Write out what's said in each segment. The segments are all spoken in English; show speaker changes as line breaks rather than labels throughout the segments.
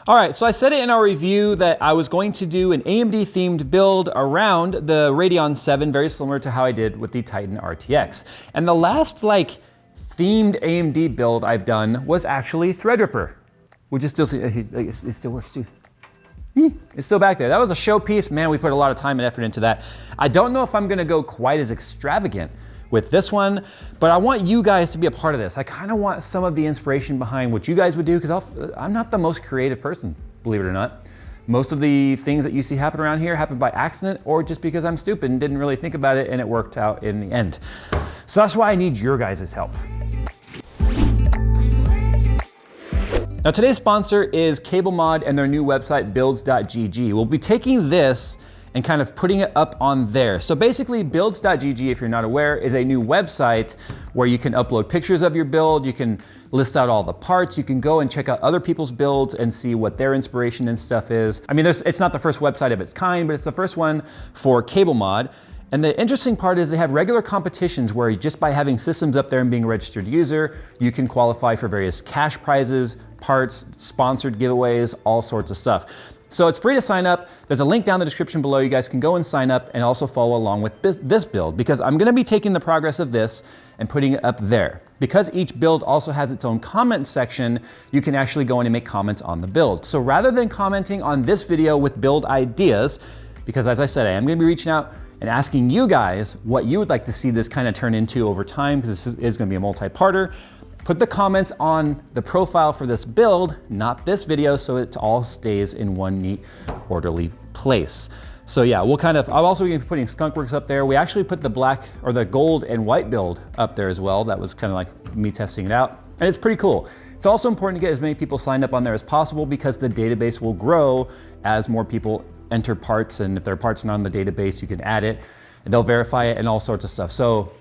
All right, so I said it in our review that I was going to do an AMD themed build around the Radeon 7, very similar to how I did with the Titan RTX. And the last themed AMD build I've done was actually Threadripper, which is still, it still works too. It's still back there. That was a showpiece. Man, we put a lot of time and effort into that. I don't know if I'm gonna go quite as extravagant with this one, but I want you guys to be a part of this. I kind of want some of the inspiration behind what you guys would do, because I'm not the most creative person, believe it or not. Most of the things that you see happen around here happen by accident or just because I'm stupid and didn't really think about it and it worked out in the end. So that's why I need your guys' help. Now today's sponsor is CableMod and their new website builds.gg. We'll be taking this and kind of putting it up on there. So basically builds.gg, if you're not aware, is a new website where you can upload pictures of your build, you can list out all the parts, you can go and check out other people's builds and see what their inspiration and stuff is. I mean, it's not the first website of its kind, but it's the first one for CableMod. And the interesting part is they have regular competitions where just by having systems up there and being a registered user, you can qualify for various cash prizes, parts, sponsored giveaways, all sorts of stuff. So it's free to sign up. There's a link down in the description below. You guys can go and sign up and also follow along with this build, because I'm gonna be taking the progress of this and putting it up there. Because each build also has its own comment section, you can actually go in and make comments on the build. So rather than commenting on this video with build ideas, because as I said, I am gonna be reaching out and asking you guys what you would like to see this kind of turn into over time, because this is gonna be a multi-parter. Put the comments on the profile for this build, not this video, so it all stays in one neat, orderly place. So yeah, I'm also gonna be putting Skunkworks up there. We actually put the black or the gold and white build up there as well. That was kind of like me testing it out. And it's pretty cool. It's also important to get as many people signed up on there as possible, because the database will grow as more people enter parts, and if there are parts not on the database, you can add it and they'll verify it and all sorts of stuff. So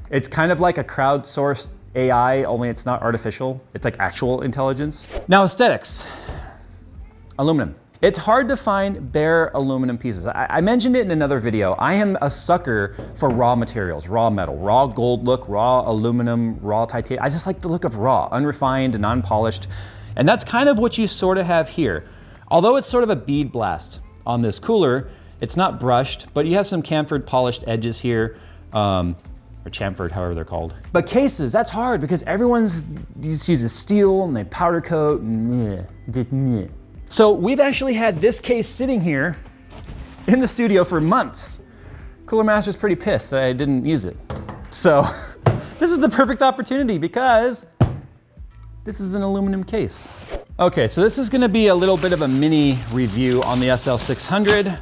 it's kind of like a crowdsourced AI, only it's not artificial. It's like actual intelligence. Now aesthetics, aluminum. It's hard to find bare aluminum pieces. I mentioned it in another video. I am a sucker for raw materials, raw metal, raw gold look, raw aluminum, raw titanium. I just like the look of raw, unrefined, non-polished. And that's kind of what you sort of have here. Although it's sort of a bead blast on this cooler, it's not brushed, but you have some chamfered polished edges here. Or chamfered, however they're called. But cases, that's hard because everyone's uses steel and they powder coat and So we've actually had this case sitting here in the studio for months. Cooler Master's pretty pissed that I didn't use it. So this is the perfect opportunity because this is an aluminum case. Okay, so this is gonna be a little bit of a mini review on the SL600.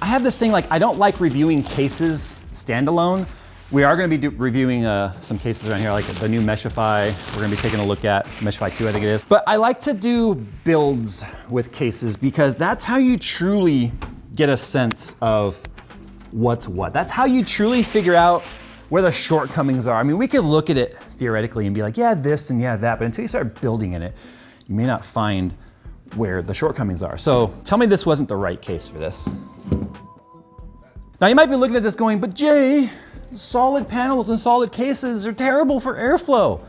I have this thing, like I don't like reviewing cases standalone. We are going to be reviewing some cases around here, like the new Meshify. We're going to be taking a look at Meshify 2, I think it is. But I like to do builds with cases because that's how you truly get a sense of what's what. That's how you truly figure out where the shortcomings are. I mean, we could look at it theoretically and be like, yeah, this and yeah, that. But until you start building in it, you may not find where the shortcomings are. So tell me this wasn't the right case for this. Now you might be looking at this going, but Jay, solid panels and solid cases are terrible for airflow.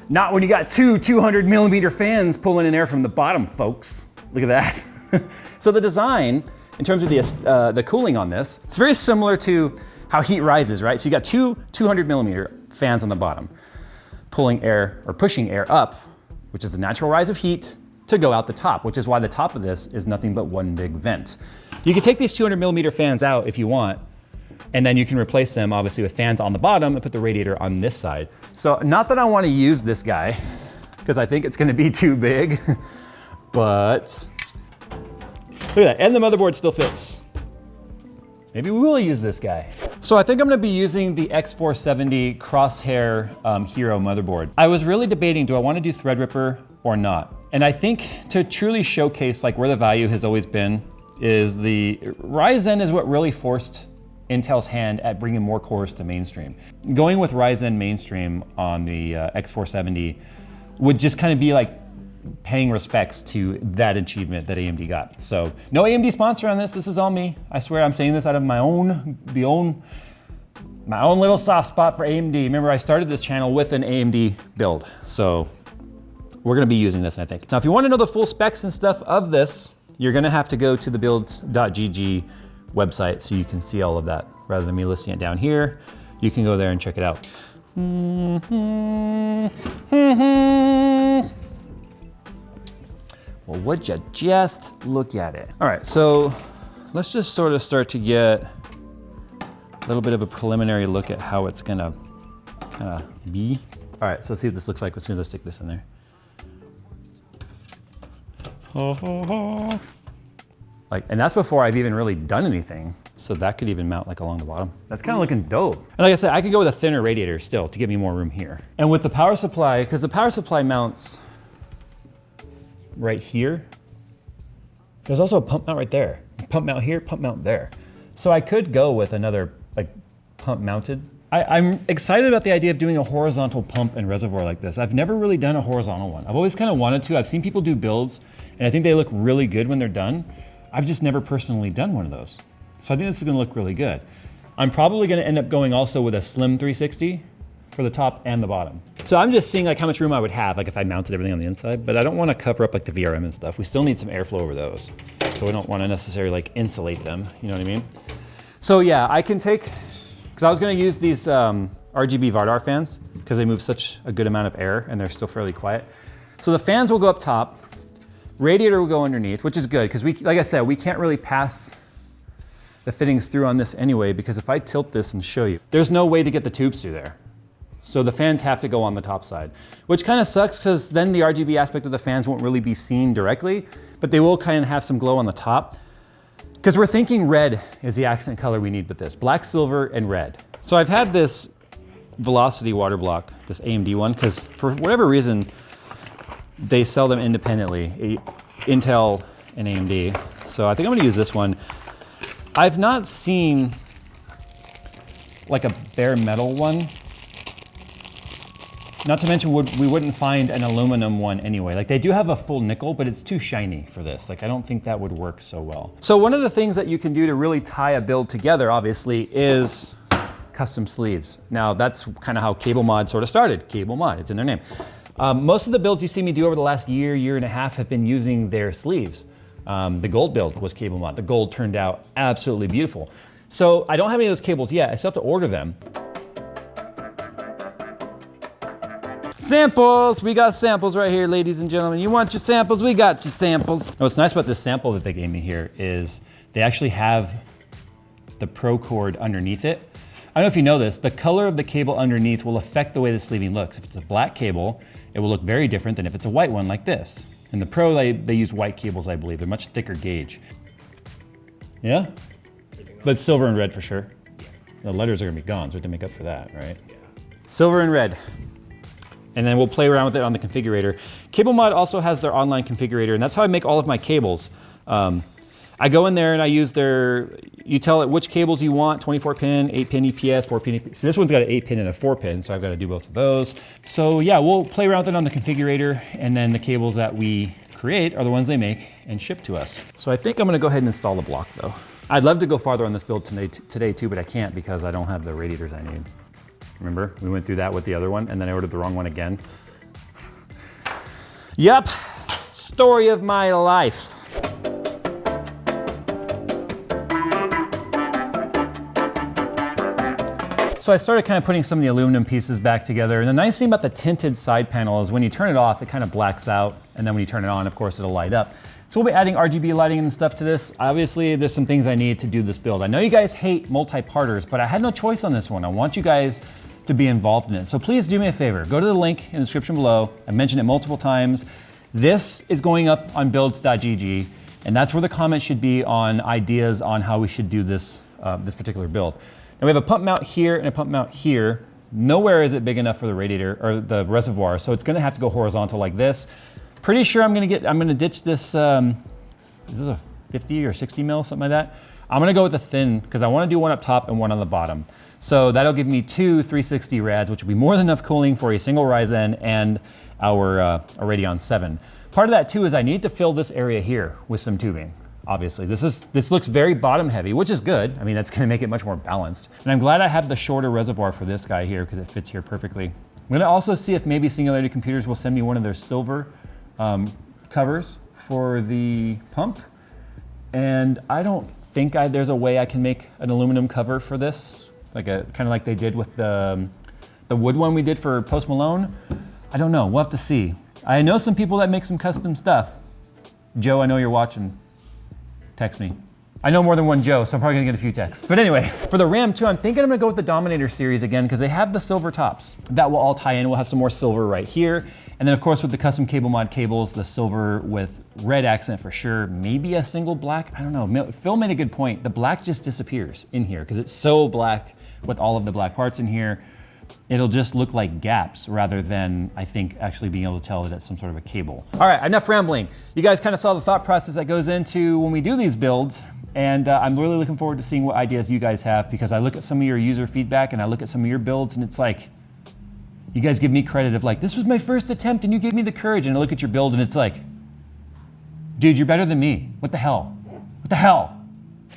Not when you got two 200mm fans pulling in air from the bottom, folks. Look at that. So the design, in terms of the cooling on this, it's very similar to how heat rises, right? So you got two 200mm fans on the bottom, pulling air or pushing air up, which is the natural rise of heat, to go out the top, which is why the top of this is nothing but one big vent. You can take these 200mm fans out if you want, and then you can replace them obviously with fans on the bottom and put the radiator on this side. So not that I want to use this guy because I think it's going to be too big, but look at that. And the motherboard still fits. Maybe we will use this guy. So I think I'm going to be using the X470 Crosshair Hero motherboard. I was really debating, do I want to do Threadripper or not? And I think to truly showcase like where the value has always been is the Ryzen is what really forced Intel's hand at bringing more cores to mainstream. Going with Ryzen mainstream on the X470 would just kind of be like paying respects to that achievement that AMD got. So no AMD sponsor on this. This is all me. I swear I'm saying this out of my own little soft spot for AMD. Remember, I started this channel with an AMD build. So we're gonna be using this, I think. Now, if you wanna know the full specs and stuff of this, you're gonna have to go to the builds.gg website so you can see all of that. Rather than me listing it down here, you can go there and check it out. Well, would you just look at it? All right, so let's just sort of start to get a little bit of a preliminary look at how it's gonna kind of be. All right, so let's see what this looks like as soon as I stick this in there. Like, and that's before I've even really done anything. So that could even mount like along the bottom. That's kind of looking dope. And like I said, I could go with a thinner radiator still to give me more room here. And with the power supply, because the power supply mounts right here, there's also a pump mount right there. Pump mount here, pump mount there. So I could go with another like pump mounted. I'm excited about the idea of doing a horizontal pump and reservoir like this. I've never really done a horizontal one. I've always kind of wanted to. I've seen people do builds and I think they look really good when they're done. I've just never personally done one of those. So I think this is gonna look really good. I'm probably gonna end up going also with a slim 360 for the top and the bottom. So I'm just seeing like how much room I would have like if I mounted everything on the inside, but I don't wanna cover up like the VRM and stuff. We still need some airflow over those. So we don't wanna necessarily like insulate them, you know what I mean? So yeah, I can take, because I was gonna use these RGB Vardar fans because they move such a good amount of air and they're still fairly quiet. So the fans will go up top, radiator will go underneath, which is good because we, like I said, we can't really pass the fittings through on this anyway, because if I tilt this and show you, there's no way to get the tubes through there. So the fans have to go on the top side, which kind of sucks because then the RGB aspect of the fans won't really be seen directly, but they will kind of have some glow on the top. Because we're thinking red is the accent color we need with this, black, silver, and red. So I've had this Velocity water block, this AMD one, because for whatever reason, they sell them independently, Intel and AMD. So I think I'm gonna use this one. I've not seen like a bare metal one. Not to mention we wouldn't find an aluminum one anyway. Like they do have a full nickel, but it's too shiny for this. Like I don't think that would work so well. So one of the things that you can do to really tie a build together, obviously, is custom sleeves. Now that's kind of how Cable Mod sort of started. Cable Mod, it's in their name. Most of the builds you see me do over the last year, year and a half have been using their sleeves. The gold build was Cable Mod. The gold turned out absolutely beautiful. So I don't have any of those cables yet. I still have to order them. Samples, we got samples right here, ladies and gentlemen. You want your samples, we got your samples. Now, what's nice about this sample that they gave me here is they actually have the Pro cord underneath it. I don't know if you know this, the color of the cable underneath will affect the way the sleeving looks. If it's a black cable, it will look very different than if it's a white one like this. In the Pro, they use white cables, I believe. They're much thicker gauge. Yeah? But silver and red for sure. The letters are gonna be gone, so we have to make up for that, right? Silver and red. And then we'll play around with it on the configurator. Cable Mod also has their online configurator, and that's how I make all of my cables. I go in there and I use you tell it which cables you want, 24 pin, 8 pin EPS, 4 pin EPS. So this one's got an 8 pin and a 4 pin, so I've got to do both of those. So yeah, we'll play around with it on the configurator, and then the cables that we create are the ones they make and ship to us. So I think I'm gonna go ahead and install the block though. I'd love to go farther on this build today too, but I can't because I don't have the radiators I need. Remember, we went through that with the other one and then I ordered the wrong one again. Yep, story of my life. So I started kind of putting some of the aluminum pieces back together. And the nice thing about the tinted side panel is when you turn it off, it kind of blacks out. And then when you turn it on, of course, it'll light up. So we'll be adding RGB lighting and stuff to this. Obviously, there's some things I need to do this build. I know you guys hate multi-parters, but I had no choice on this one. I want you guys to be involved in it. So please do me a favor. Go to the link in the description below. I mentioned it multiple times. This is going up on builds.gg, and that's where the comments should be on ideas on how we should do this, this particular build. Now we have a pump mount here and a pump mount here. Nowhere is it big enough for the radiator or the reservoir, so it's gonna have to go horizontal like this. Pretty sure I'm gonna ditch this, is this a 50 or 60 mil, something like that? I'm gonna go with a thin, because I wanna do one up top and one on the bottom. So that'll give me two 360 rads, which will be more than enough cooling for a single Ryzen and our Radeon 7. Part of that too is I need to fill this area here with some tubing. Obviously, this looks very bottom heavy, which is good. I mean, that's gonna make it much more balanced. And I'm glad I have the shorter reservoir for this guy here because it fits here perfectly. I'm gonna also see if maybe Singularity Computers will send me one of their silver covers for the pump. And I don't think there's a way I can make an aluminum cover for this, like kind of like they did with the wood one we did for Post Malone. I don't know, we'll have to see. I know some people that make some custom stuff. Joe, I know you're watching. Text me. I know more than one Joe, so I'm probably gonna get a few texts. But anyway, for the RAM too, I'm thinking I'm gonna go with the Dominator series again because they have the silver tops. That will all tie in. We'll have some more silver right here. And then of course with the custom cable mod cables, the silver with red accent for sure. Maybe a single black, I don't know. Phil made a good point. The black just disappears in here because it's so black with all of the black parts in here. It'll just look like gaps rather than, I think, actually being able to tell that it's some sort of a cable. All right, enough rambling. You guys kind of saw the thought process that goes into when we do these builds. And I'm really looking forward to seeing what ideas you guys have because I look at some of your user feedback and I look at some of your builds and it's like, you guys give me credit of like, this was my first attempt and you gave me the courage. And I look at your build and it's like, dude, you're better than me. What the hell? What the hell?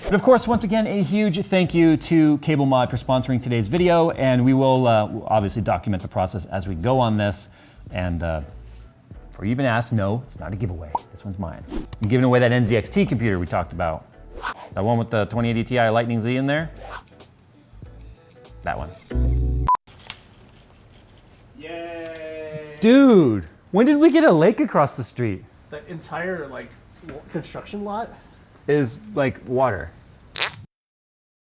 But of course, once again, a huge thank you to Cable Mod for sponsoring today's video. And we will obviously document the process as we go on this. And before you even ask, no, it's not a giveaway. This one's mine. I'm giving away that NZXT computer we talked about. That one with the 2080 Ti Lightning Z in there. That one.
Yay!
Dude, when did we get a lake across the street?
The entire like construction lot
Is like water.